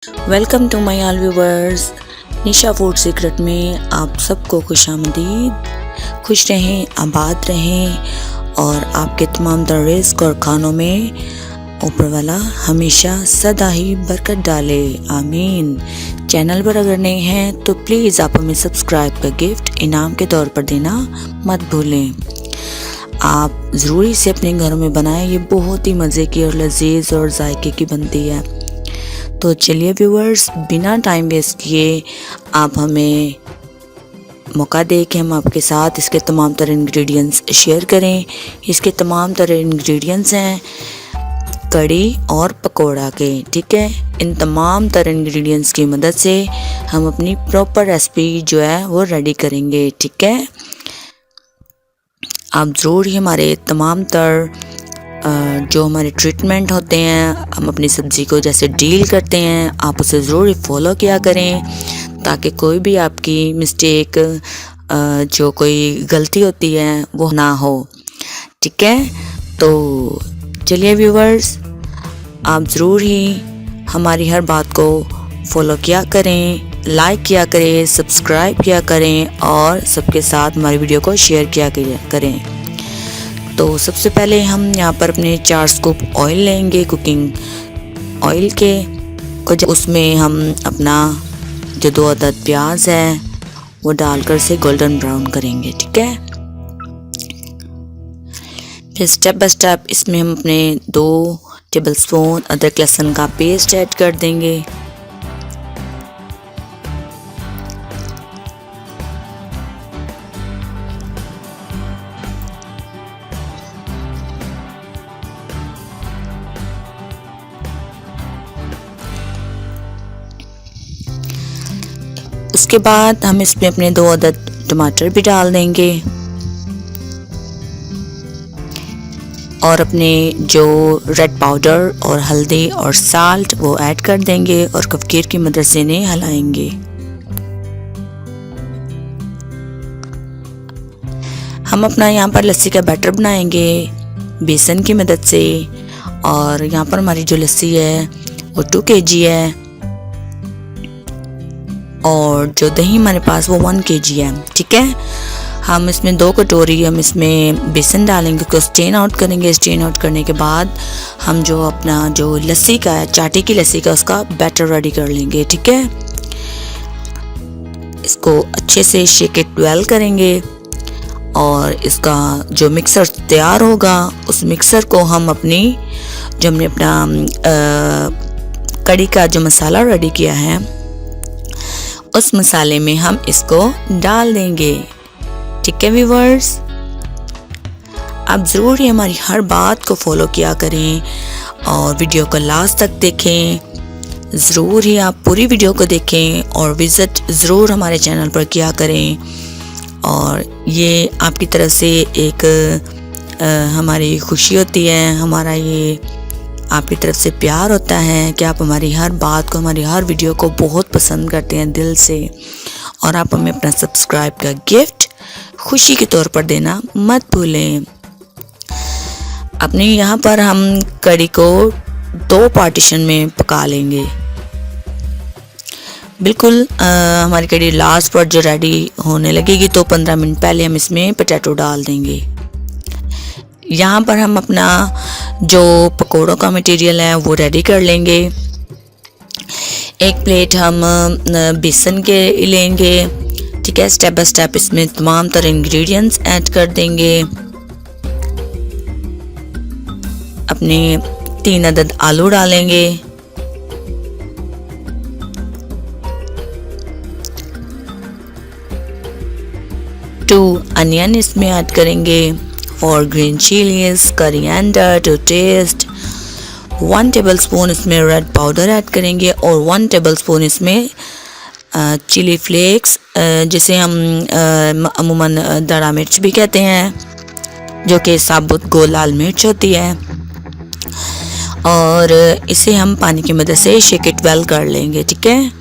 Welcome to my all viewers. Nisha food secret में आप सबको खुश आमदीद। खुश रहें, आबाद रहें और आपके तमाम तर रिज़्क़ और खानों में ऊपर वाला हमेशा सदा ही बरकत डाले, आमीन। चैनल पर अगर नए हैं तो प्लीज़ आप हमें सब्सक्राइब का गिफ्ट इनाम के तौर पर देना मत भूलें। आप ज़रूरी से अपने घरों में बनाएं, ये बहुत ही मज़े की और लजीज और जायके की बनती है। तो चलिए व्यूवर्स, बिना टाइम वेस्ट किए आप हमें मौका दे कि हम आपके साथ इसके तमाम तरह इंग्रेडिएंट्स शेयर करें। इसके तमाम तरह इंग्रेडिएंट्स हैं कड़ी और पकोड़ा के, ठीक है। इन तमाम तरह इंग्रेडिएंट्स की मदद से हम अपनी प्रॉपर रेसिपी जो है वो रेडी करेंगे, ठीक है। आप ज़रूर ही हमारे तमाम तर जो हमारे ट्रीटमेंट होते हैं, हम अपनी सब्ज़ी को जैसे डील करते हैं, आप उसे ज़रूर फॉलो किया करें ताकि कोई भी आपकी मिस्टेक जो कोई गलती होती है वो ना हो, ठीक है। तो चलिए व्यूवर्स, आप ज़रूर ही हमारी हर बात को फॉलो किया करें, लाइक किया करें, सब्सक्राइब किया करें और सबके साथ हमारी वीडियो को शेयर किया करें। तो सबसे पहले हम यहाँ पर अपने 4 स्कूप ऑयल लेंगे, कुकिंग ऑयल के। उसमें हम अपना जो 2 अदद प्याज है वो डालकर से गोल्डन ब्राउन करेंगे, ठीक है। फिर स्टेप बाय स्टेप इसमें हम अपने 2 टेबलस्पून अदरक लहसुन का पेस्ट ऐड कर देंगे। उसके बाद हम इसमें अपने 2 अदद टमाटर भी डाल देंगे और अपने जो रेड पाउडर और हल्दी और साल्ट वो ऐड कर देंगे और कफगीर की मदद से इन्हें हिलाएंगे। हम अपना यहाँ पर लस्सी का बैटर बनाएंगे बेसन की मदद से और यहाँ पर हमारी जो लस्सी है वो 2 kg है और जो दही हमारे पास वो 1 kg है, ठीक है। हम इसमें 2 कटोरी हम इसमें बेसन डालेंगे, उसको स्ट्रेन आउट करेंगे। स्ट्रेन आउट करने के बाद हम जो अपना जो लस्सी का है, चाटी की लस्सी का, उसका बैटर रेडी कर लेंगे, ठीक है। इसको अच्छे से शेक इट वेल करेंगे और इसका जो मिक्सर तैयार होगा उस मिक्सर को हम अपनी जो हमने अपना कड़ी का जो मसाला रेडी किया है उस मसाले में हम इसको डाल देंगे, ठीक है व्यूवर्स। आप ज़रूर ही हमारी हर बात को फॉलो किया करें और वीडियो को लास्ट तक देखें। ज़रूर ही आप पूरी वीडियो को देखें और विज़िट ज़रूर हमारे चैनल पर किया करें। और ये आपकी तरफ से एक हमारी खुशी होती है, हमारा ये आपकी तरफ से प्यार होता है कि आप हमारी हर बात को, हमारी हर वीडियो को बहुत पसंद करते हैं दिल से। और आप हमें अपना सब्सक्राइब का गिफ्ट खुशी के तौर पर देना मत भूलें। अपने यहाँ पर हम कड़ी को 2 पार्टीशन में पका लेंगे। बिल्कुल हमारी कड़ी लास्ट पर जो रेडी होने लगेगी तो 15 मिनट पहले हम इसमें पोटैटो डाल देंगे। यहाँ पर हम अपना जो पकोड़ों का मटेरियल है वो रेडी कर लेंगे। एक प्लेट हम बेसन के लेंगे, ठीक है। स्टेप बाय स्टेप इसमें तमाम तरह इंग्रेडिएंट्स ऐड कर देंगे। अपने 3 अदद आलू डालेंगे, 2 अनियन इसमें ऐड करेंगे और green chillies, coriander to taste, 1 tablespoon इसमें रेड पाउडर ऐड करेंगे और 1 टेबलस्पून इसमें चिली फ्लेक्स, जिसे हम अमूमन दड़ा मिर्च भी कहते हैं, जो कि साबुत गोल लाल मिर्च होती है। और इसे हम पानी की मदद से शेक इट वेल कर लेंगे, ठीक है।